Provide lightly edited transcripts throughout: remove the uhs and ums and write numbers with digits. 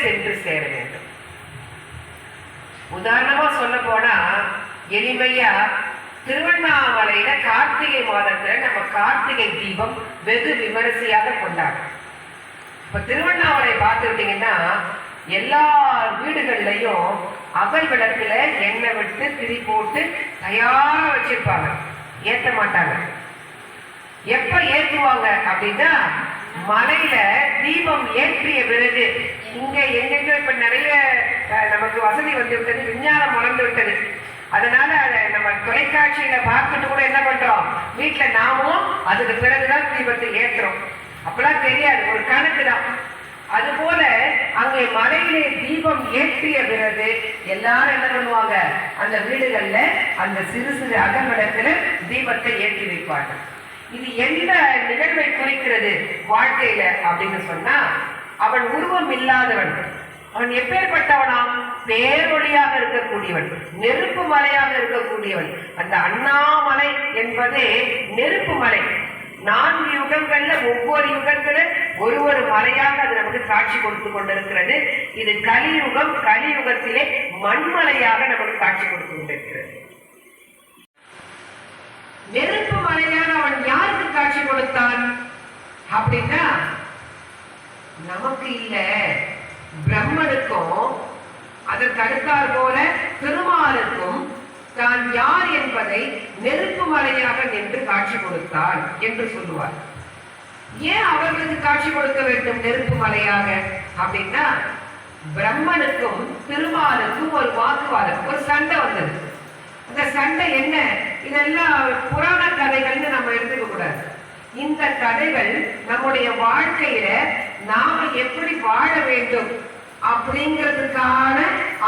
சென்று சேர வேண்டும். உதாரணமா சொல்ல போனா எளிமையா திருவண்ணாமலையில கார்த்திகை மாதத்துல நம்ம கார்த்திகை தீபம் வெகு விமரிசையாக கொண்டாடும். இப்ப திருவண்ணாமலை பார்த்துக்கிட்டீங்கன்னா எல்லா வீடுகள்லையும் அகல் விளக்குல எண்ணெய் விட்டு திரி போட்டு தயாரா வச்சிருப்பாங்க, ஏற்ற மாட்டாங்க. எப்ப ஏற்றுவாங்க அப்படின்னா மலையில தீபம் ஏற்றிய பிறகு. இங்க எங்கெங்க இப்ப நிறைய நமக்கு வசதி வந்து விட்டது, விஞ்ஞானம் வளர்ந்து விட்டது. அதனால அதை நம்ம தொலைக்காட்சியில பார்த்துட்டு கூட என்ன பண்றோம், வீட்டுல நாமும் அதுக்கு பிறகுதான் தீபத்தை ஏற்றுறோம். அப்பெல்லாம் தெரியாது, ஒரு கணக்கு தான். அதுபோல அங்கே மலையிலே தீபம் ஏற்றிய பிறகு எல்லாரும் என்ன பண்ணுவாங்க, அந்த வீடுகள்ல அந்த சிறு சிறு அகல் விளக்குல தீபத்தை ஏற்றி வைப்பார்கள். இது எந்த நிகழ்வை குறிக்கிறது வாழ்க்கையில அப்படின்னு சொன்னா, அவன் உருவம் இல்லாதவன், அவன் எப்பேற்பட்டவனாம், பேரொழியாக இருக்கக்கூடியவன், நெருப்பு மலையாக இருக்கக்கூடியவன். அந்த அண்ணாமலை என்பதே நெருப்பு மலை. 4 யுகங்கள்ல ஒவ்வொரு யுகத்துல ஒரு மலையாக அது நமக்கு காட்சி கொடுத்து கொண்டிருக்கிறது. இது கலியுகம், கலியுகத்திலே மண்மலையாக நமக்கு காட்சி கொடுத்து கொண்டிருக்கிறது. நெருப்பு மலையாக அவன் யாருக்கு காட்சி கொடுத்தான் அப்படின்னா, நமக்கு இல்ல, பிரம்மனுக்கும் அதற்கு அடுத்தாற் போல திருமாலுக்கும் தான் யார் என்பதை நெருப்பு மலையாக நின்று காட்சி கொடுத்தார் என்று சொல்லுவார். ஏன் அவர்களுக்கு காட்சி கொடுக்க வேண்டும் நெருப்பு மலையாக அப்படின்னா, பிரம்மனுக்கும் திருமாலுக்கும் ஒரு வாக்குவாதம், ஒரு சண்டை வந்தது. அந்த சண்டை என்ன, இதெல்லாம் புராண கதைகள்னு நம்ம எடுத்துக்க கூடாது. இந்த கதைகள் நம்முடைய வாழ்க்கையில நாம எப்படி வாழ வேண்டும் அப்படிங்கிறதுக்கான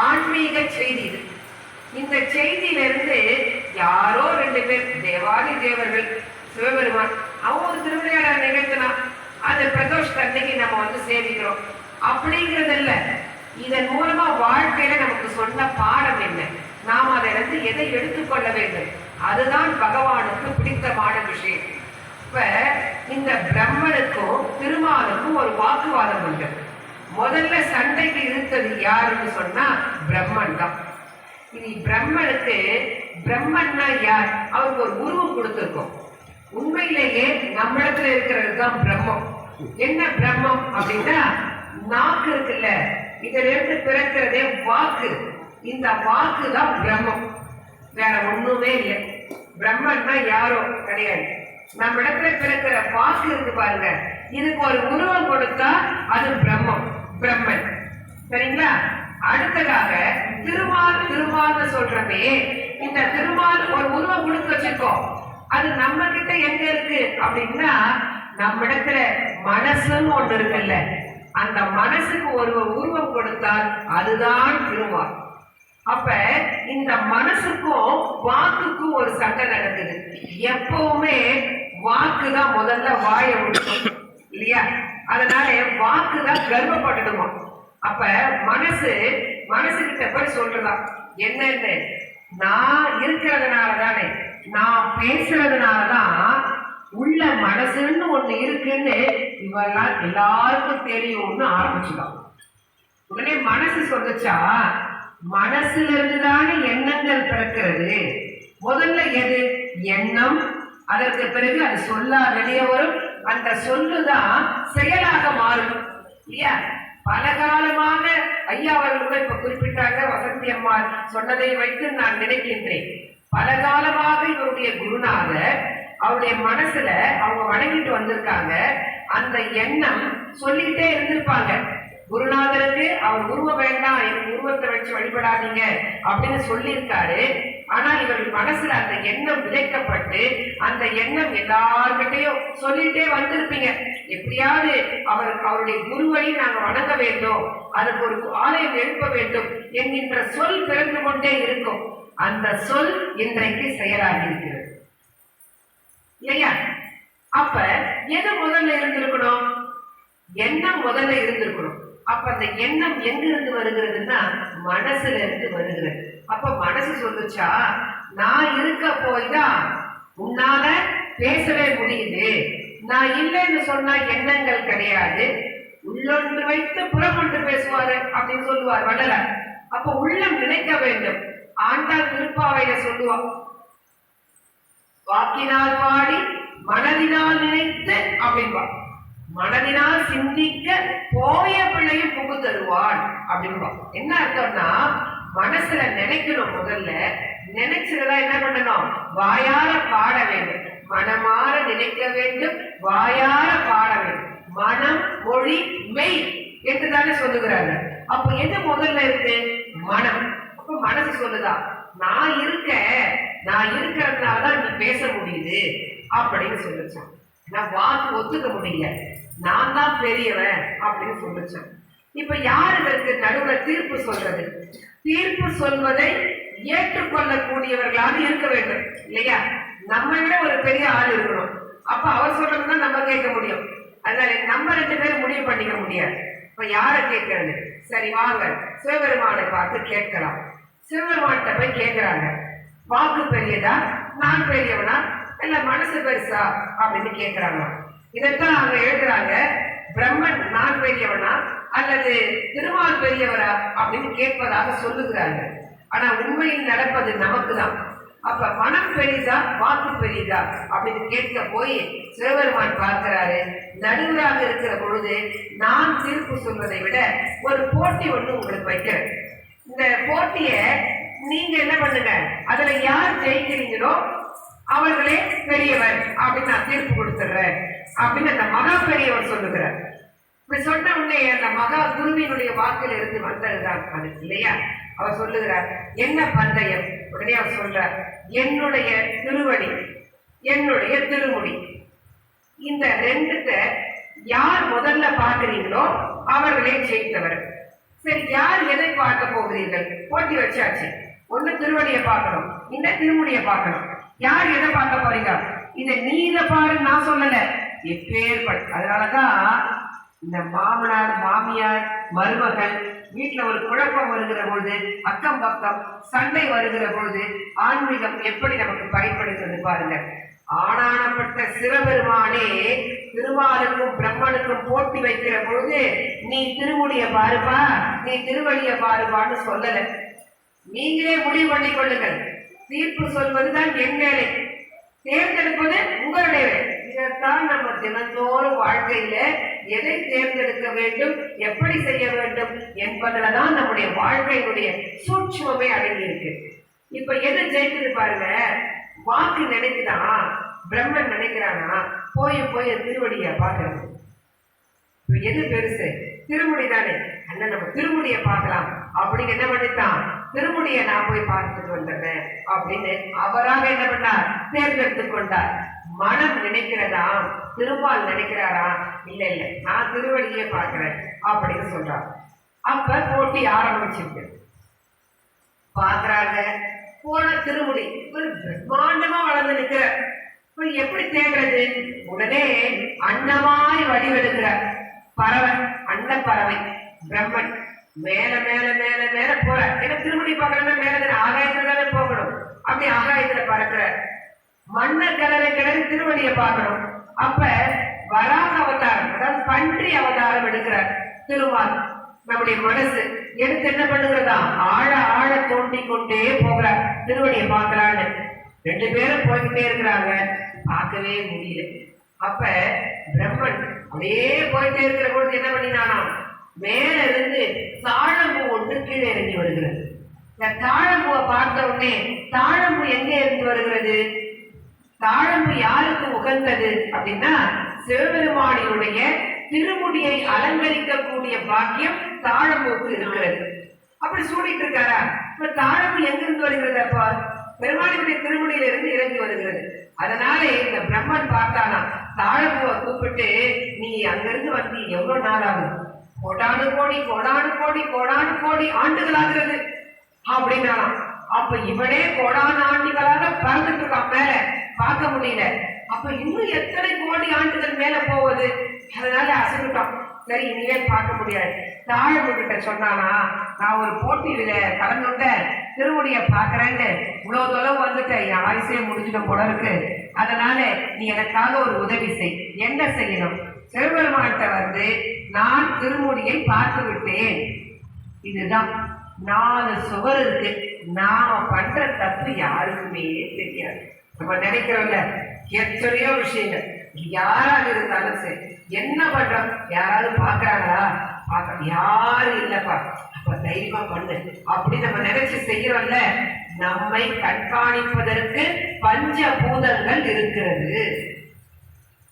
ஆன்மீக செய்தி. இந்த செய்தியிலிருந்து யாரோ 2 பேர், தேவாதி தேவர்கள், சிவபெருமான், அவங்க ஒரு திருவிளையாடல் நிகழ்த்தினா அது பிரதோஷ அன்னைக்கு நம்ம வந்து சேவிக்கிறோம் அப்படிங்கிறது இல்ல. இதன் மூலமா வாழ்க்கையில நமக்கு சொன்ன பாடம் என்ன, நாம் அதிலிருந்து எதை எடுத்துக்கொள்ள வேண்டும், அதுதான் பகவானுக்கு பிடித்தமான விஷயம். இப்ப இந்த பிரம்மனுக்கும் திருமாலுக்கும் ஒரு வாக்குவாதம் உண்டு. முதல்ல சண்டைக்கு இருந்தது யாருன்னு சொன்னா பிரம்மன் தான். இது பிரம்மனுக்கு, பிரம்மன்னா யார், அவருக்கு ஒரு உருவம் கொடுத்திருக்கோம். உண்மையிலேயே நம்மிடத்துல இருக்கிறது தான் பிரம்மம். என்ன பிரம்மம் அப்படின்னா, நாக்கு இருக்குல்ல, இதுல இருந்து பிறக்கிறதே வாக்கு. இந்த வாக்கு தான் பிரம்மம், வேற ஒண்ணுமே இல்லை. பிரம்மன்னா யாரோ கிடையாது, நம்ம இடத்துல பிறக்கிற வாக்கு இருக்கு பாருங்க, இதுக்கு ஒரு உருவம் கொடுத்தா அது பிரம்மம், பிரம்மன். சரிங்களா? அடுத்ததாக திருமால் சொல்றமே, இந்த திருமால் ஒரு உருவம் கொடுத்து வச்சிருக்கோம். அது நம்ம கிட்ட எங்க இருக்கு அப்படின்னா, நம்ம இடத்துல மனசுன்னு ஒண்ணு இருக்குல்ல, அந்த மனசுக்கு ஒரு உருவம் கொடுத்தால் அதுதான் திருமால். அப்ப இந்த மனசுக்கும் வாக்குக்கும் ஒரு சண்டை நடக்குது. எப்பவுமே வாக்குதான் முதல்ல வாயை விடும் இல்லையா? அதனால வாக்குதான் கர்வப்பட்டுடுமா. அப்ப மனசு கிட்ட போய் சொல்றதான், என்னன்னு, நான் இருக்கிறதுனால தானே, நான் பேசுறதுனாலதான் உள்ள மனசுன்னு ஒண்ணு இருக்குன்னு இவெல்லாம் எல்லாருக்கும் தெரியும்னு ஆரம்பிச்சுதான். உடனே மனசு சொல்லுச்சா, மனசுல இருந்துதானே எண்ணங்கள் பிறக்கிறது. முதல்ல எது எண்ணம், அதற்கு பிறகு அது சொல்லா வெளியே வரும். அந்த சொல்லுதான் செயலாக மாறும் இல்லையா? பல காலமாக ஐயா அவர்கள் கூட இப்ப குறிப்பிட்டாங்க, வசந்தி அம்மா சொன்னதை வைத்து நான் நினைக்கின்றேன். பல காலமாக இவருடைய குருநாதர் அவருடைய மனசுல அவங்க வணங்கிட்டு வந்திருக்காங்க. அந்த எண்ணம் சொல்லிட்டே இருந்திருப்பாங்க. குருநாதருக்கு அவர் உருவம் வேண்டாம், எனக்கு உருவத்தை வச்சு வழிபடாதீங்க அப்படின்னு சொல்லியிருக்காரு. ஆனால் இவர்கள் மனசுல அந்த எண்ணம் விதைக்கப்பட்டு அந்த எண்ணம் எல்லார்கிட்டையும் சொல்லிட்டே வந்திருப்பீங்க. எப்படியாவது அவருடைய குருவை நாங்க வணங்க வேண்டும், அதுக்கு ஒரு ஆலயம் எழுப்ப வேண்டும் என்கின்ற சொல் பிறந்து கொண்டே இருக்கும். அந்த சொல் இன்றைக்கு செயலாகி இருக்கிறது இல்லையா? அப்ப எது முதல்ல இருந்திருக்கணும்? எண்ணம் முதல்ல இருந்திருக்கணும். அப்ப அந்த எண்ணம் எங்கிருந்து வருகிறதுன்னா மனசுல இருந்து வருகிறது. அப்ப மனசு சொல்லுச்சா, நான் இருக்க போய்தான் உன்னால பேசவே முடியுது, நான் இல்லைன்னு சொன்னா எண்ணங்கள் கிடையாது, உள்ளொன்று வைத்து புறம் ஒன்று பேசுவாரு அப்படின்னு சொல்லுவார் வள்ளலார். அப்ப உள்ளம் நினைக்க வேண்டும். ஆண்டாள் திருப்பாவையில சொல்லுவான், வாக்கினால் பாடி மனதினால் நினைத்து அப்படின்பா. மனதினால் சிந்திக்க போய பிள்ளையும் புகு தருவான் அப்படின்பா. என்ன அர்த்தம்னா, மனசுல நினைக்கணும். முதல்ல நினைச்சதா என்ன பண்ணணும்? வாயார பாட வேண்டும். மனமாற நினைக்க வேண்டும், வாயார பாட வேண்டும். மனம் மொழி மெய் என்று தானே சொல்லுகிறாங்க. அப்ப எது முதல்ல இருக்கு? மனம். அப்ப மனசு சொல்லுதா, நான் இருக்கிறதுனாலதான் நீ பேச முடியுது அப்படின்னு சொல்லிச்சான். நான் வாக்கு ஒத்துக்க முடியல, நான் தான் பெரியவன் அப்படின்னு சொல்லிச்சான். இப்ப யார் இதற்கு நடுவுல தீர்ப்பு சொல்றது? தீர்ப்பு சொல்வதை ஏற்றுக்கொள்ளக்கூடியவர்களாக இருக்க வேண்டும் இல்லையா? நம்ம விட ஒரு பெரிய ஆள் இருக்கணும். அப்ப அவர் சொல்றதுதான் நம்ம கேட்க முடியும். அதனால நம்ம 2 பேரும் முடிவு பண்ணிக்க முடியாது. இப்ப யாரை கேட்கறது? சரி வாங்க சிவபெருமானை பார்த்து கேட்கலாம். சிவபெருமான்கிட்ட போய் கேட்கிறாங்க, வாக்கு பெரியதா, நான் பெரியவனா, இல்ல மனசு பெருசா அப்படின்னு கேட்கிறாங்க. இதைத்தான் அங்க எழுதுறாங்க, பிரம்மன் நான் பெரியவனா அல்லது திருமால் பெரியவரா அப்படின்னு கேட்பதாக சொல்லுகிறாங்க. ஆனா உண்மையில் நடப்பது நமக்கு தான். அப்ப மனம் பெரிதா வாக்கு பெரிதா அப்படின்னு கேட்க போய் சிவபெருமான் பார்க்கிறாரு. நடுவராக இருக்கிற பொழுது நான் தீர்ப்பு சொல்வதை விட ஒரு போட்டி ஒண்ணு உங்களுக்கு வைக்கிறேன். இந்த போட்டிய நீங்க என்ன பண்ணுங்க, அதுல யார் ஜெயிக்கிறீங்களோ அவர்களே பெரியவர் அப்படின்னு நான் தீர்ப்பு கொடுத்துடுறேன் அப்படின்னு அந்த மகா பெரியவர் சொல்லுகிறார். இப்படி சொன்ன உடனே அந்த மகா குருவினுடைய வாக்கில் இருந்து வந்ததுதான் அது இல்லையா? அவர் சொல்லுகிறார், என்ன பந்தயம்? உடனே அவர் சொல்றார், என்னுடைய திருவடி, என்னுடைய திருமுடி, இந்த 2 யார் முதல்ல பார்க்கிறீங்களோ அவர்களே ஜெயித்தவர். சரி, யார் எதை பார்க்க போகிறீர்கள்? போட்டி வச்சாச்சு. ஒண்ணு திருவடியை பார்க்கணும், இந்த திருமுடியை பார்க்கணும். யார் எதை பார்க்க போறீங்க? இதை நீங்க பாருன்னு நான் சொல்லல, எப்பேற்பட்ட. அதனாலதான் இந்த மாமனார் மாமியார் மருமகள் வீட்டுல ஒரு குழப்பம் வருகிற பொழுது, அக்கம் பக்கம் சண்டை வருகிற பொழுது ஆன்மீகம் எப்படி நமக்கு பயன்படுகிறது பாருங்க. ஆனானப்பட்ட சிவபெருமானே திருமாலுக்கும் பிரம்மனுக்கும் போட்டி வைக்கிற பொழுது நீ திருமுடிய பாருப்பா, நீ திருவடிய பாருப்பான்னு சொல்லல. நீங்களே முடிவு பண்ணிக் கொள்ளுங்கள். தீர்ப்பு சொல்வதுதான் என் வேலை, தேர்ந்தெடுப்பது உங்களுடைய வேலை. இதைத்தான் நம்ம தினந்தோறும் வாழ்க்கையில எதை தேர்ந்தெடுக்க வேண்டும், எப்படி செய்ய வேண்டும் என்பதுலதான் நம்முடைய வாழ்க்கையினுடைய சூட்சுமமே அடங்கி இருக்கு. இப்ப எது ஜெயிக்குது பாருங்க. வாக்கு நினைக்குதான், பிரம்மன் நினைக்கிறானா போய் திருவடிய பாக்குறது. எது பெருசு? திருமுடி தானே. அண்ணன் நம்ம திருமுடிய பார்க்கலாம் அப்படின்னு என்ன பண்ணித்தான், திருமுடிய நான் போய் பார்த்துட்டு வந்தேன் அப்படின்னு அவராக என்ன பண்ணார், தேர்ந்தெடுத்து கொண்டார். மனம் நினைக்கிறதா, திருமால் நினைக்கிறாரா? இல்ல இல்ல, நான் திருவடியே பார்க்கிறேன் அப்படின்னு சொல்றார். அப்ப போட்டி ஆரம்பிச்சிருக்கு. பாக்குறாங்க, போன திருமுடி ஒரு பிரம்மாண்டமா வளர்ந்து நிற்கிற, எப்படி தேடுறது? உடனே அன்னமாய் வடிவெடுக்கிறார் பறவை, அண்ட பறவை பிரம்மன். மேல மேல மேல மேல போற, ஏன்னா திருமுடி பார்க்கறதுனா மேல ஆகாயத்துல தானே போகணும். அப்படி ஆகாயத்துல பறக்கிற மண்ண கிளறி திருவடியை பார்க்கணும். அப்ப வராக அவதாரம், அதாவது பன்றி அவதாரம் எடுக்கிறார் திருமால். நம்முடைய மனசு எடுத்து என்ன பண்ணுகிறதா, ஆழ ஆழ தோண்டி கொண்டே போகிறார் திருவடியை பார்க்கலான்னு. 2 பேரும் போய்கிட்டே இருக்கிறாங்க, பார்க்கவே முடியல. அப்ப பிரம்மன் அப்படியே போயிட்டே இருக்கிற பொழுது என்ன பண்ணினானா, மேல இருந்து தாழம்பூ ஒன்று கீழே இறங்கி வருகிறது. இந்த தாழம்பூவை பார்த்த உடனே, தாழம்பூ எங்க இருந்து வருகிறது? தாழம்பூ யாருக்கு உகந்தது அப்படின்னா, சிவபெருமானினுடைய திருமுடியை அலங்கரிக்கக்கூடிய பாக்கியம் தாழம்பூக்கு இருக்கிறது. அப்படி சூடிட்டு இருக்காரா? இப்ப தாழம்பூ எங்கிருந்து வருகிறது? அப்ப பெருமானினுடைய திருமுடியில இருந்து இறங்கி வருகிறது. அதனால இந்த பிரம்மன் பார்த்தானா, தாழம்பூவை கூப்பிட்டு, நீ அங்கிருந்து வந்து எவ்வளவு நாள் ஆகும்? கோடானு கோடி கோடானு கோடி கோடானு கோடி ஆண்டுகள் ஆகிறது அப்படின்னாலாம். அப்ப இவனே கோடான ஆண்டுகளாக பறந்துட்டு இருக்கான், மேல பார்க்க முடியல. அப்ப இன்னும் எத்தனை கோடி ஆண்டுகள் மேல போவது? அதனால அசைவிட்டான். சரி, இனிமேல் பார்க்க முடியாது. தாழம்பு கிட்ட சொன்னானா, நான் ஒரு போட்டியில கலந்துட்டேன், திருமுடிய பாக்குறேன்னு இவ்வளவு தொலைவு வந்துட்டேன், என் ஆயுசே முடிஞ்சிட்ட போல இருக்கு. அதனால நீ எனக்காக ஒரு உதவி செய். என்ன செய்யணும்? சிவபெருமான்கிட்ட வந்து நான் திருமுடியை பார்த்து விட்டேன். இதுதான் 4 சுவர் இருக்கு. நாம பண்ற தப்பு யாருக்குமே தெரியாது. நம்ம நினைக்கிறோம்ல எத்தனையோ விஷயங்கள், யாராக இருந்தாலும் சரி, என்ன பண்றோம், யாராவது பாக்குறாங்களா, யாரும் இல்லப்பா, அப்ப தைரியமா பண்ணு அப்படி நம்ம நினைச்சு செய்யறோம்ல. நம்மை கண்காணிப்பதற்கு பஞ்சபூதங்கள் இருக்கிறது.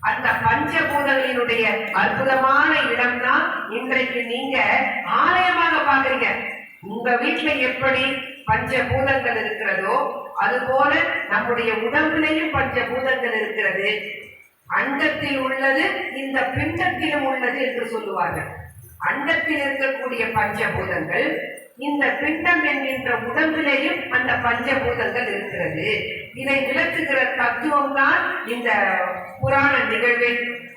அந்த பஞ்சபூதங்களினுடைய அற்புதமான இடம் தான் இன்றைக்கு நீங்க ஆலயமாக பாக்குறீங்க. உங்க வீட்டுல எப்படி பஞ்சபூதங்கள் இருக்கிறதோ அதுபோல நம்முடைய உடம்பிலையும் பஞ்சபூதங்கள் இருக்கிறது. அண்டத்தில் உள்ளது இந்த பிண்டத்திலும் உள்ளது என்று சொல்லுவார்கள். அண்டத்தில் இருக்கக்கூடிய பஞ்சபூதங்கள் இந்த பிண்டம் என்கின்ற உடம்பிலேயும் அந்த பஞ்சபூதங்கள் இருக்கிறது. இதை விளக்குகிற தத்துவம் தான் இந்த புராண நிகழ்வு.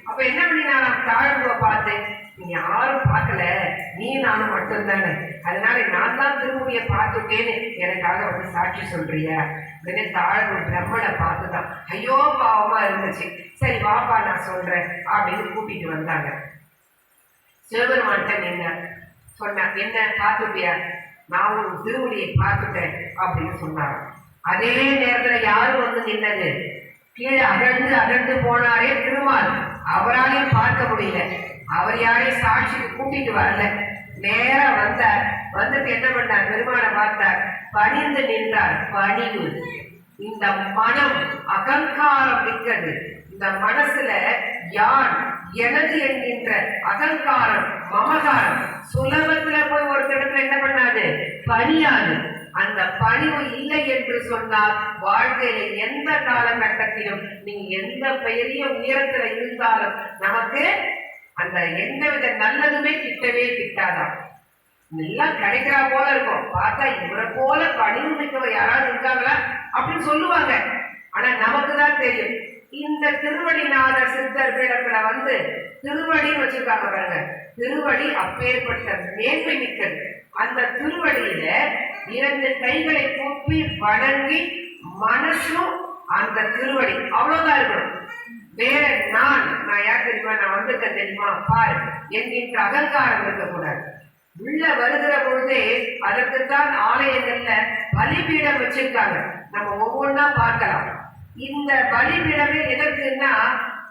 அப்ப என்ன பண்ணினா, நான் தாழ்வுவை பார்த்தேன், நீ யாரும் பார்க்கல, நீ நானும் மட்டும்தானே, அதனால நான் தான் திருமுடியை பார்த்துட்டேன்னு எனக்காக வந்து சாட்சி சொல்றியா? உடனே தாழ்வு பிரம்மனை பார்த்துதான் ஐயோ பாவமா இருந்துச்சு, சரி வாப்பா நான் சொல்றேன் அப்படின்னு கூட்டிட்டு வந்தாங்க. சிவபெருமான்கிட்ட நின்ன சொன்ன, என்ன பார்த்துட்டியா? நான் உன் திருமுடியை பார்த்துட்டேன் அப்படின்னு சொன்னாங்க. அதே நேரத்துல யாரும் வந்து நின்னது, கீழே அகழ்ந்து போனாரே திருமால், அவராலையும் பார்க்க முடியல. அவர் யாரையும் சாட்சிக்கு கூட்டிட்டு வரல. நேரா வந்தார். வந்துட்டு என்ன பண்ணார், பெருமானை பார்த்தார், பணிந்து நின்றார். பணிவு. இந்த மனம் அகங்காரம் மிக்கது. இந்த மனசுல யான் எனது என்கின்ற அகங்காரம் மமகாரம் சுலபத்துல போய் ஒரு இடத்துல என்ன பண்ணாது, பணியாது. அந்த பணிவு இல்லை என்று சொன்னால் வாழ்க்கையில எந்த காலகட்டத்திலும் நீங்க எந்த பெரிய உயரத்துல இருந்தாலும் நமக்கு அந்த எந்தவித நல்லதுமே கிட்டவே கிட்டாதான். எல்லாம் கிடைக்கிறா போல இருக்கும். பார்த்தா இவரை போல பணிவு மிக்கவர் யாராவது இருக்காங்களா அப்படின்னு சொல்லுவாங்க. ஆனா நமக்கு தான் தெரியும். இந்த திருவடிநாதர் சித்தர் பீடத்துல வந்து திருவடின்னு வச்சிருக்காங்க பாருங்க. திருவடி அப்பேற்பட்ட மேன்மை மிக்கது. அந்த திருவடியில 2 கைகளை கூப்பி வணங்கி மனசும் அந்த திருவடி அவ்வளவுதான் இருக்கணும். வேற நான் யார் தெரியுமா, நான் வந்திருக்கேன் தெரியுமா பாரு என்கின்ற அகங்காரம் இருக்கக்கூடாது. உள்ள வருகிற பொழுதே அதற்குத்தான் ஆலயங்கள்ல பலிபீடம் வச்சிருக்காங்க. நம்ம ஒவ்வொன்றா பார்க்கலாம். இந்த பலிபீடமே எதற்குன்னா,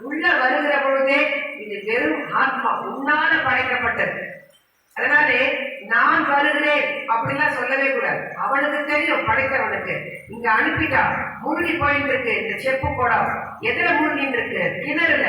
உள்ள வருகிற பொழுதே இது வெறும் ஆத்மா உன்னால படைக்கப்பட்டது. அதனாலே நான் வருகிறேன் அப்படிலாம் சொல்லவே கூடாது. அவனுக்கு தெரியும், படைத்தவனுக்கு. இங்க அனுப்பிட்டா மூழ்கி போயிட்டு இருக்கு இந்த செப்பு குடம். எதுல மூழ்கிட்டு இருக்கு? கிணறுல.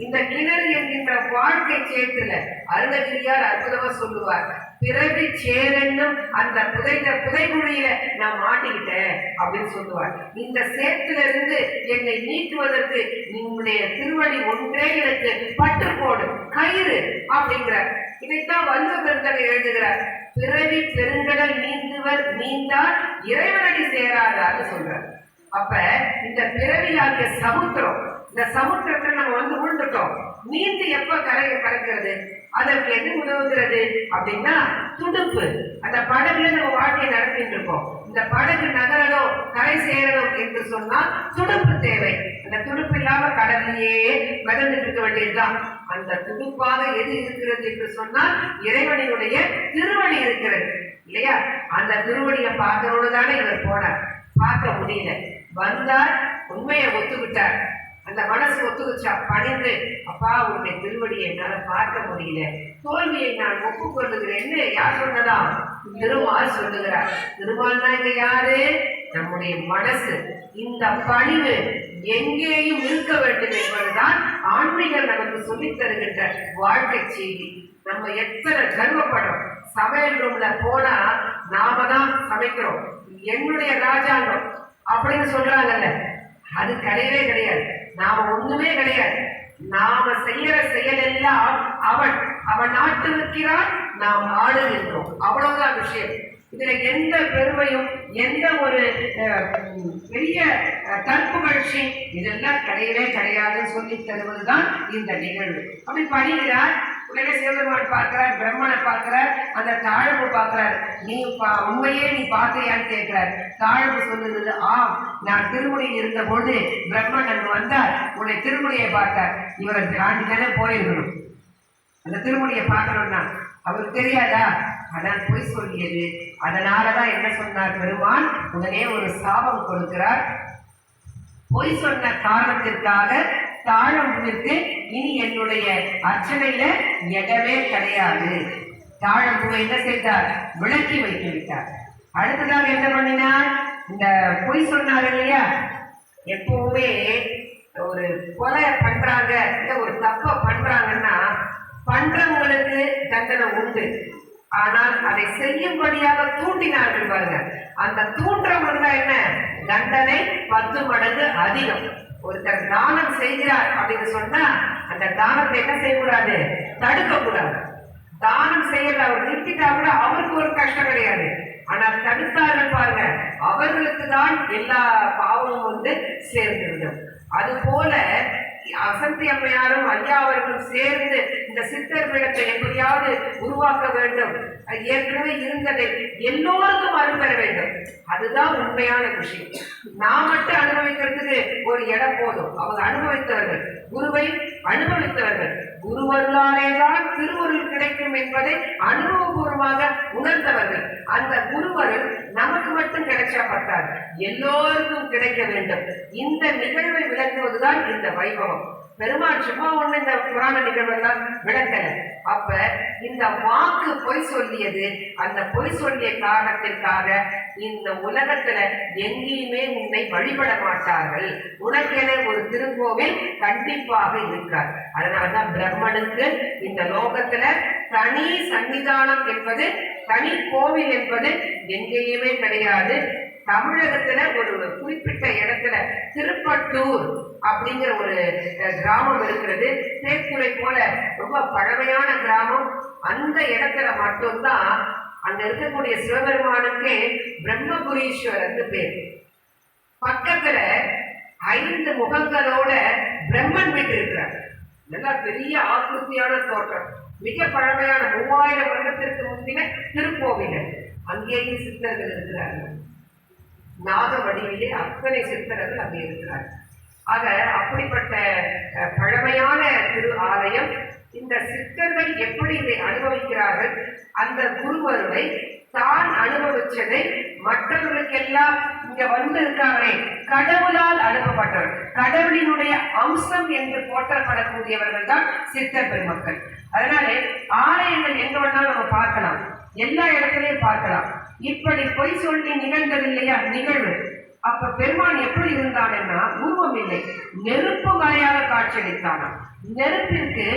இந்த கிணறு என்கின்ற வாழ்க்கை சேத்துல அருணகிரியார் அற்புதமா சொல்லுவார், பிறவி சேரன்னும் அந்த புதைக்குழியில நான் மாட்டிக்கிட்டேன் அப்படின்னு சொல்லுவார். இந்த சேத்துல இருந்து என்னை நீக்குவதற்கு உன்னுடைய திருவடி ஒன்றே எனக்கு பட்டு போடு கயிறு அப்படிங்கிறார். இதைத்தான் வள்ளுவ பெருந்தகை எழுதுகிறார். பிறவி பெருங்கடல் நீந்துவர் நீந்தால் இறைவனடி சேராதான்னு சொல்றார். அப்ப இந்த பிறவியாகிய சமுத்திரம், இந்த சமுத்திரத்தை நம்ம வந்து விழுந்துட்டோம். நீந்து எப்ப கரைக்கிறது? அதற்கு எது உதவுகிறது அப்படின்னா துடுப்பு. அந்த படகுல நம்ம வாழ்க்கையை நடத்திட்டு இருக்கோம். இந்த படகு நகரணும் கரை சேரணும் என்று சொன்னால் துடுப்பு தேவை. அந்த துடுப்பு இல்லாம கடலையே மிதந்துட்டு இருக்க வேண்டியதுதான். அந்த துடுப்பாக எது இருக்கிறது என்று சொன்னால் இறைவனினுடைய திருவடி இருக்கிறது இல்லையா? அந்த திருவடியை பார்க்கறோடு தானே இவர் போனார். பார்க்க முடியல. வந்தார், உண்மையை ஒத்துக்கிட்டார். அந்த மனசு ஒத்துக்குச்சா, பணிந்து அப்பா உன்னுடைய திருவடியை என்னால பார்க்க முடியல, தோல்வியை நான் ஒப்புக்கொள்ளுகிறேன்னு யார் சொன்னதா? திருமால் சொல்லுகிறார். திருமால்னா இங்க யாரு? நம்முடைய மனசு. இந்த பணிவு எங்கேயும் இருக்க வேண்டும் என்பதுதான் ஆன்மீகம் நமக்கு சொல்லித் தருகின்ற வாழ்க்கை செய்தி. நம்ம எத்தனை கர்வப்படுறோம். சமையல் ரூம்ல போனா நாம தான் சமைக்கிறோம், என்னுடைய ராஜாங்கம் அப்படின்னு சொல்றாங்கல்ல, அது கிடையவே கிடையாது. நாம ஒண்ணுமே கிடையாது. நாம செய்யற செயல் எல்லாம் அவன் நாட்டு வைக்கிறான், நாம் ஆடுகின்றோம். அவ்வளவுதான் விஷயம். இதுல எந்த பெருமையும் எந்த ஒரு பெரிய தற்புகழ்ச்சி இதெல்லாம் கிடையவே கிடையாதுன்னு சொல்லி தருவதுதான் இந்த நிகழ்வு. அப்படி பணிகிறார். உடனே சிவபெருமான் பார்க்கிறார், பிரம்மனை பார்க்கிறார், அந்த தாழம்பு பார்க்கிறார். நீ உண்மையே நீ பார்த்தியான்னு கேட்கிறார். தாழம்பு சொல்லுது, ஆம், நான் திருமுடியில் இருந்த பொழுது பிரம்மன் அங்கு வந்தார், உன்னை திருமுடியை பார்த்தார். இவரை தாண்டி தானே போயிருக்கணும், அந்த திருமுடியை பார்க்கணும்னா அவருக்கு தெரியாதா? அதான் பொய் சொல்லியது. அதனாலதான் என்ன சொன்னார் பெருமான்? உடனே ஒரு சாபம் கொடுக்கிறார். பொய் சொன்ன காரணத்திற்காக தாழம்புவிற்கு இனி என்னுடைய அர்ச்சனையில இடமே கிடையாது. தாழம்புவை என்ன செய்தார்? விளக்கி வைத்து விட்டார். அடுத்ததாக என்ன பண்ணினார்? இந்த பொய் சொன்னார் இல்லையா, எப்பவுமே ஒரு கொலை பண்றாங்க, இல்ல ஒரு தப்ப பண்றாங்கன்னா பண்றவங்களுக்கு தண்டனை உண்டு. ஆனால் அதை செய்யும்படியாக தூண்டினார்கள் பாருங்க, அந்த தூண்டுறவங்களுக்கு தான் என்ன தண்டனை 10 மடங்கு அதிகம். ஒருத்தர் தானம் செய்கிறார் அப்படின்னு சொன்னா அந்த தானத்தை என்ன செய்யக்கூடாது? தடுக்க கூடாது. தானம் செய்யல அவர் நிறுத்திட்டா கூட அவருக்கு ஒரு கஷ்டம் கிடையாது. ஆனால் தடுத்தார்கள் பாருங்க, அவர்களுக்கு தான் எல்லா பாவமும் வந்து சேர்ந்திருந்தது. அது போல அசந்தி அம்மையாரும் ஐயா அவர்களும் சேர்ந்து இந்த சித்தர் பீடத்தை எப்படியாவது உருவாக்க வேண்டும், ஏற்கனவே இருந்ததை எல்லோருக்கும் அனுப்பெற வேண்டும். அதுதான் உண்மையான விஷயம். நான் மட்டும் அனுபவிக்கிறதுக்கு ஒரு இடம் போதும். அவங்க அனுபவித்தவர்கள், குருவை அனுபவித்தவர்கள், குருவருளாலேதான் திருவருள் கிடைக்கும் என்பதை அனுபவபூர்வமாக உணர்ந்தவர்கள். அந்த குருவருள் நமக்கு மட்டும் கிடைச்சா பட்டார், எல்லோருக்கும் கிடைக்க வேண்டும். இந்த நிகழ்வை விளக்குவதுதான் இந்த வைபவம். பெருமாள் சும்மா ஒண்ணு இந்த புராண நிகழ்வெல்லாம் விளக்கல. அப்ப இந்த வாக்கு பொய் சொல்லியது, அந்த பொய் சொல்லிய காரணத்திற்காக இந்த உலகத்துல எங்கேயுமே உன்னை வழிபட மாட்டார்கள். உனக்கென ஒரு திருக்கோவில் கண்டிப்பாக இருக்கார். அதனாலதான் பிரம்மனுக்கு இந்த லோகத்துல தனி சன்னிதானம் என்பது, தனி கோவில் என்பது எங்கேயுமே கிடையாது. தமிழகத்துல ஒரு குறிப்பிட்ட இடத்துல திருப்பட்டூர் அப்படிங்கிற ஒரு கிராமம் இருக்கிறது. தேக்குறை போல ரொம்ப பழமையான கிராமம். அந்த இடத்துல மட்டும்தான் அங்க இருக்கக்கூடிய சிவபெருமானுக்கு பிரம்மபுரீஸ்வரர் பேர். பக்கத்துல 5 முகங்களோட பிரம்மன் வீட்டு இருக்கிறார். நல்லா பெரிய ஆக்கிருத்தியான தோற்றம், மிக பழமையான 3000 வருடத்திற்கு முந்தின திருக்கோவில். அங்கேயும் சித்தர்கள் இருக்கிறார்கள். நாக வடிவிலே அத்தனை சித்தர்கள் அங்கே இருக்கிறார். ஆக அப்படிப்பட்ட பழமையான திரு ஆலயம். இந்த சித்தர்கள் எப்படி இதை அனுபவிக்கிறார்கள்? அந்த குருவருளை தான் அனுபவிச்சதை மற்றவர்களுக்கெல்லாம் இங்க வந்து இருக்காங்களே கடவுளால் அனுப்பப்பட்டவர், கடவுளினுடைய அம்சம் என்று போற்றப்படக்கூடியவர்கள் தான் சித்தர் பெருமக்கள். அதனால ஆலயங்கள் எங்க வேணாலும் நம்ம பார்க்கலாம், எல்லா இடத்துலையும் பார்க்கலாம். இப்படி பொய் சொல்லி நிகழ்ந்தது இல்லையா நிகழ்வு. அப்ப பெருமான் எப்படி இருந்தான்னா உருவம் இல்லை, நெருப்பு மலையாக காட்சியளித்தானா. நெருப்பிற்கு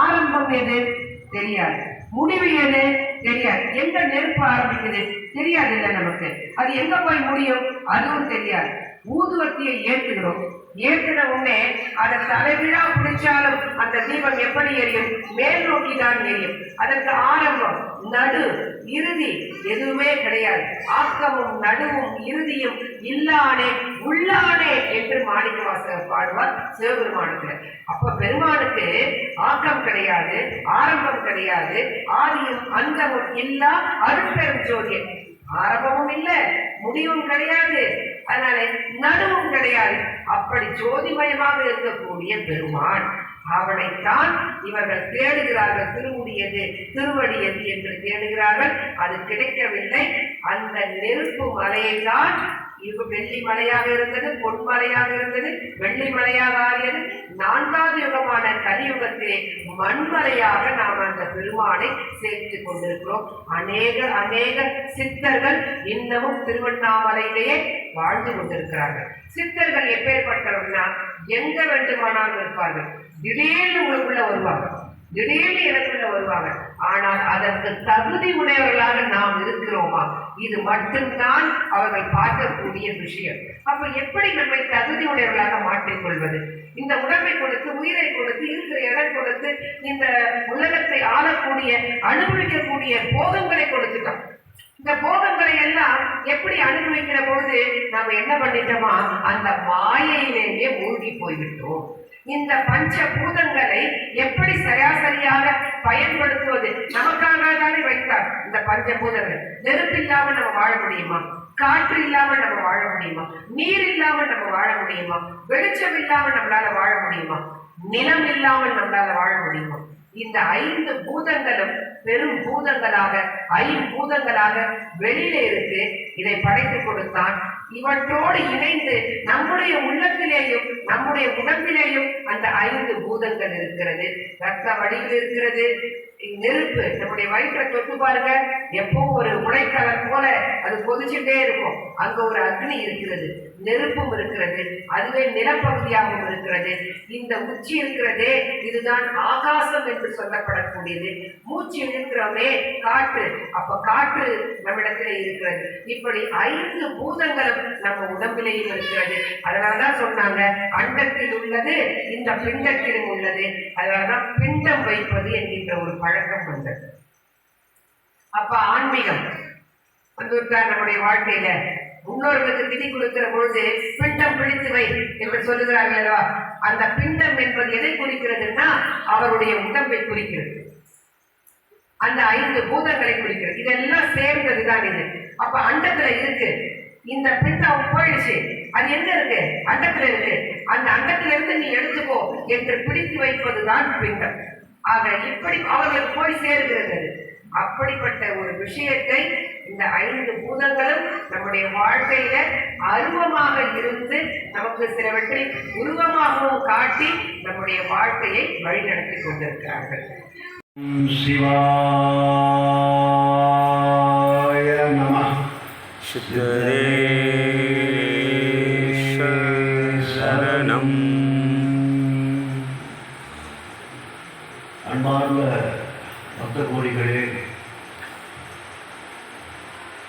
ஆரம்பம் எது தெரியாது, முடிவு எது தெரியாது. எங்க நெருப்பு ஆரம்பிக்குது தெரியாது இல்ல நமக்கு. அது எங்க போய் முடியும் அதுவும் தெரியாது. ஊதுவத்தியை ஏற்றுகிறோம், ஏற்றின உடனே அதை தலைவிழா பிடிச்சாலும் அந்த தீபம் எப்படி எரியும்? மேல் நோக்கி தான் எரியும். அதற்கு ஆரம்பம், நடு, இறுதி எதுவுமே கிடையாது. ஆக்கமும் நடுவும் இறுதியும் இல்லானே உள்ளானே என்று மாணிக்கவாசகர் பாடுவார் சிவபெருமானுக்கு. அப்ப பெருமானுக்கு ஆக்கம் கிடையாது, ஆரம்பம் கிடையாது, ஆதியும் அந்தமும் இல்லா அருட்பெரும் ஜோதி. ஆரம்பமும் இல்லை, முடிவும் கிடையாது, அதனால நடுவும் கிடையாது. அப்படி ஜோதிமயமாக இருக்கக்கூடிய பெருமான், அவனைத்தான் இவர்கள் தேடுகிறார்கள். திருமுடியது திருவடியது என்று தேடுகிறார்கள். அது கிடைக்கவில்லை. அந்த நெருப்பு மலையை தான் இது வெள்ளி மலையாக இருந்தது, பொன்மலையாக இருந்தது, வெள்ளி மலையாக ஆகியது. 4வது யுகமான கலியுகத்திலே மண்மலையாக நாம் அந்த பெருமானை சேர்த்து கொண்டிருக்கிறோம். அநேக சித்தர்கள் இன்னமும் திருவண்ணாமலையிலேயே வாழ்ந்து கொண்டிருக்கிறார்கள். சித்தர்கள் எப்பேற்பட்டவர்னா எங்க வேண்டுமானாலும் இருப்பார்கள். திடீர்னு உங்களுக்குள்ள வருவாங்க, திடீர்னு எனக்குள்ள வருவாங்க. ஆனால் அதற்கு தகுதி உடையவர்களாக நாம் இருக்கிறோமா? இது மட்டும்தான் அவர்கள் பார்க்கக்கூடிய விஷயம். அப்ப எப்படி நம்மை தகுதி உடையவர்களாக மாற்றிக்கொள்வது? இந்த உடம்பை கொடுத்து, உயிரை கொடுத்து, இருக்கிற இடம் கொடுத்து, இந்த உலகத்தை ஆளக்கூடிய அனுபவிக்கக்கூடிய போகங்களை கொடுத்துட்டோம். இந்த போகங்களை எல்லாம் எப்படி அனுபவிக்கிற பொழுது நாம என்ன பண்ணிட்டோமா? அந்த மாயையிலேயே மூழ்கி போய்விட்டோம். இந்த பஞ்ச பூதங்களை எப்படி சராசரியாக பயன் இந்த பஞ்சபூதங்கள். நெருப்பு இல்லாம நம்ம வாழ முடியுமா? காற்று இல்லாம நம்ம வாழ முடியுமா? நீர் இல்லாம நம்ம வாழ முடியுமா? வெளிச்சம் இல்லாம நம்மளால வாழ முடியுமா? நிலம் இல்லாமல் நம்மளால வாழ முடியுமா? இந்த 5 பூதங்களும் பெரும் பூதங்களாக, ஐம்பூதங்களாக வெளியில இருக்கு. இதை படைத்து கொடுத்தான். இவற்றோடு இணைந்து நம்முடைய உள்ளத்திலேயும் நம்முடைய உடம்பிலேயும் அந்த 5 பூதங்கள் இருக்கிறது. ரத்த வடிவில் இருக்கிறது. நெருப்பு நம்முடைய வயிற்றை தொட்டு பாருங்க, எப்பவும் ஒரு உடைக்கலர் போல அது கொதிச்சுட்டே இருக்கும். அங்க ஒரு அக்னி இருக்கிறது, நெருப்பும் இருக்கிறது. அதுவே நிலப்பகுதியாகவும் இருக்கிறது. இந்த உச்சி இருக்கிறதே, இதுதான் ஆகாசம் என்று சொல்லப்படக்கூடியது. மூச்சு இருக்கிறோமே காற்று, அப்ப காற்று நம்மிடத்திலே இருக்கிறது. இப்படி 5 பூதங்களும் நம்ம உடம்பிலேயும் இருக்கிறது. அதனாலதான் சொன்னாங்க, அண்டத்தில் உள்ளது இந்த பிண்டத்திலும் உள்ளது. அதனாலதான் பிண்டம் வைப்பது என்கின்ற ஒரு பழக்கம் வந்தது. அப்ப ஆன்மீகம் வந்துட்டார் நம்முடைய வாழ்க்கையில. முன்னோர்களுக்கு திதி கொடுக்கிற பொழுது பிண்டம் பிடித்து வை என்று சொல்லுகிறார்கள் அல்லவா? அந்த பிண்டம் என்பது எதை குறிக்கிறதுன்னா அவருடைய உடம்பை குறிக்கிறது. அந்த 5 பூதங்களை குறிக்கிறது. இதெல்லாம் சேர்ந்ததுதான் இது. அப்ப அண்டத்துல இருக்கு. இந்த பிண்டம் போயிடுச்சு, அது என்ன இருக்கு? அண்டத்துல இருக்கு. அந்த அண்டத்துல இருந்து நீ எடுத்துக்கோ என்று பிடித்து வைப்பதுதான் பிண்டம். ஆக இப்படி அவர்களுக்கு போய் சேர்கிறது. அப்படிப்பட்ட ஒரு விஷயத்தை இந்த 5 பூதங்களும் நம்முடைய வாழ்க்கையில அருவமாக இருந்து நமக்கு சிலவற்றை உருவமாகவும் காட்டி நம்முடைய வாழ்க்கையை வழிநடத்தி கொண்டிருக்கிறார்கள். சிவாய நமः. சரணம். அன்பார்ந்த பக்த கோடிகளே,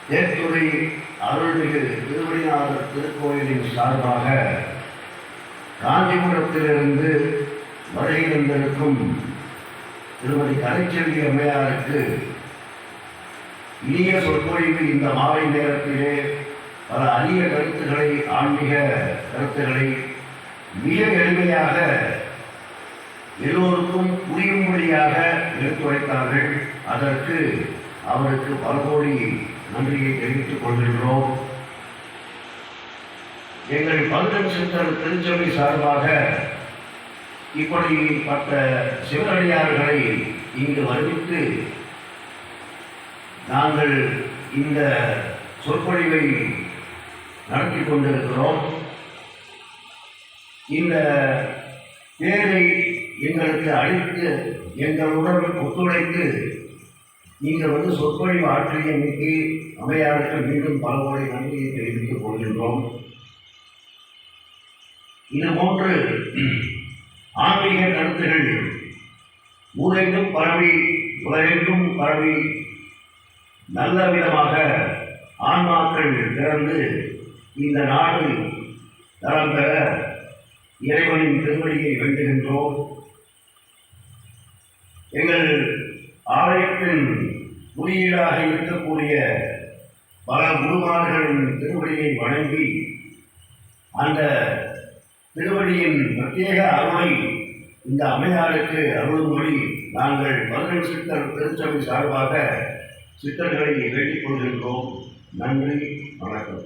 தேர்துறை அருள்மிகு திருவடிநாதர் திருக்கோயிலின் சார்பாக காஞ்சிபுரத்திலிருந்து வருகை தந்திருக்கும் திருமதி கலைச்செல்வி அம்மையாருக்கு இனிய சொற்பொழிவு இந்த மாலை நேரத்திலே பல அரிய கருத்துக்களை, ஆன்மீக கருத்துக்களை மிக எளிமையாக எல்லோருக்கும் புரியும்படியாக எடுத்துரைத்தார்கள். அதற்கு அவருக்கு பல கோடி நன்றியை தெரிவித்துக் கொள்கின்றோம். எங்கள் பல்கன் சித்தர் திருச்சபை சார்பாக இப்படிப்பட்ட சிவனடியார்களை இங்கு வருவித்து நாங்கள் இந்த சொற்பொழிவை நடத்தி கொண்டிருக்கிறோம். இந்த பேரை எங்களுக்கு அளித்து எங்களுடன் ஒத்துழைத்து நீங்கள் சொற்பொழிவு ஆற்றியமைக்கு அம்மையாருக்கு மீண்டும் பல கோடி நன்றியை தெரிவித்துக் கொள்கின்றோம். இதுபோன்று ஆன்மீக கருத்துகள் ஊரெங்கும் பரவி உலகெங்கும் பரவி நல்ல விதமாக ஆன்மாக்கள் பிறந்து இந்த நாடு தரம் பெற இறைவனின் திருவடியை வேண்டுகின்றோம். எங்கள் ஆலயத்தின் குறியீடாக இருக்கக்கூடிய பல குருமார்களின் திருவடியை வணங்கி அந்த திருவடியின் பிரத்யேக அருளை இந்த அம்மையாருக்கு அருளும்படி நாங்கள் பல்கன் சித்தர் திருச்சபை சார்பாக சித்தர்களை வேண்டிக் கொள்கின்றோம். நன்றி, வணக்கம்.